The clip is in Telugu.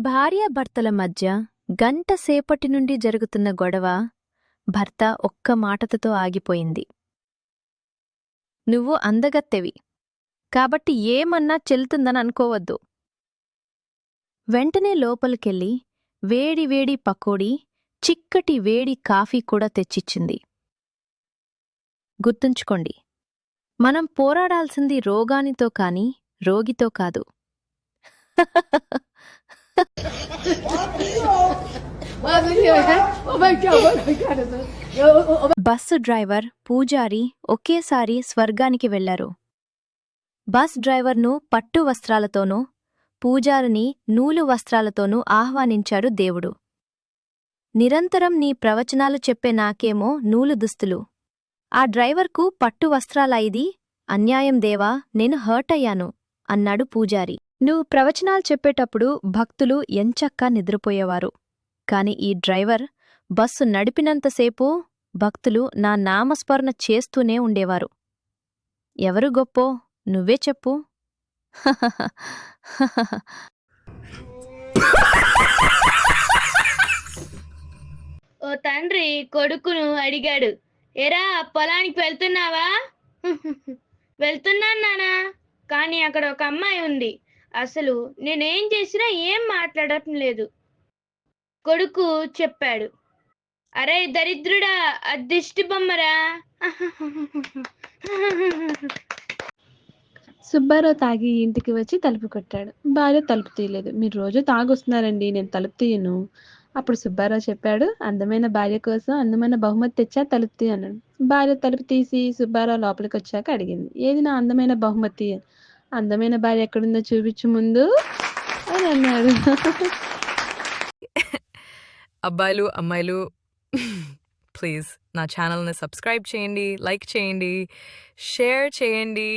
భార్యాభర్తల మధ్య గంట సేపటి నుండి జరుగుతున్న గొడవ భర్త ఒక్క మాటతో ఆగిపోయింది. నువ్వు అందగత్తెవి, కాబట్టి ఏమన్నా చెల్లుతుందననుకోవద్దు. వెంటనే లోపలికెళ్ళి వేడివేడి పకోడీ, చిక్కటి వేడి కాఫీ కూడా తెచ్చిచ్చింది. గుర్తుంచుకోండి, మనం పోరాడాల్సింది రోగానితో కాని రోగితో కాదు. బస్సు డ్రైవర్, పూజారి ఒకేసారి స్వర్గానికి వెళ్లారు. బస్ డ్రైవర్ను పట్టు వస్త్రాలతోనూ, పూజారిని నూలు వస్త్రాలతోనూ ఆహ్వానించాడు దేవుడు. నిరంతరం నీ ప్రవచనాలు చెప్పే నాకేమో నూలు దుస్తులు, ఆ డ్రైవర్కు పట్టు వస్త్రాలైది అన్యాయం దేవా, నేను హర్ట్ అయ్యాను అన్నాడు పూజారి. నువ్వు ప్రవచనాలు చెప్పేటప్పుడు భక్తులు ఎంచక్కా నిద్రపోయేవారు, కాని ఈ డ్రైవర్ బస్సు నడిపినంతసేపు భక్తులు నా నామస్మరణ చేస్తూనే ఉండేవారు. ఎవరు గొప్పో నువ్వే చెప్పు. ఓ తండ్రి కొడుకును అడిగాడు, ఎరా పొలానికి వెళ్తున్నావా? వెళ్తున్నాను నానా, కానీ అక్కడ ఒక అమ్మాయి ఉంది. అసలు నేనేం చేసినా ఏం మాట్లాడటం లేదు. కొడుకు చెప్పాడు, అరే దరిద్రుడా, అదిష్టి బొమ్మరా. సుబ్బారావు తాగి ఇంటికి వచ్చి తలుపు కొట్టాడు. భార్య తలుపు తీయలేదు. మీరు రోజు తాగొస్తున్నారండి, నేను తలుపు తీయను. అప్పుడు సుబ్బారావు చెప్పాడు, అందమైన భార్య కోసం అందమైన బహుమతి తెచ్చా, తలుపు తీ అన్నాడు. భార్య తలుపు తీసి సుబ్బారావు లోపలికి వచ్చాక అడిగింది, ఏది నా అందమైన బహుమతి? అందమైన భార్య ఎక్కడుందో చూపించు ముందు అని అన్నాడు. అబ్బాయిలు అమ్మాయిలు ప్లీజ్ నా ఛానల్ని సబ్స్క్రైబ్ చేయండి, లైక్ చేయండి, షేర్ చేయండి.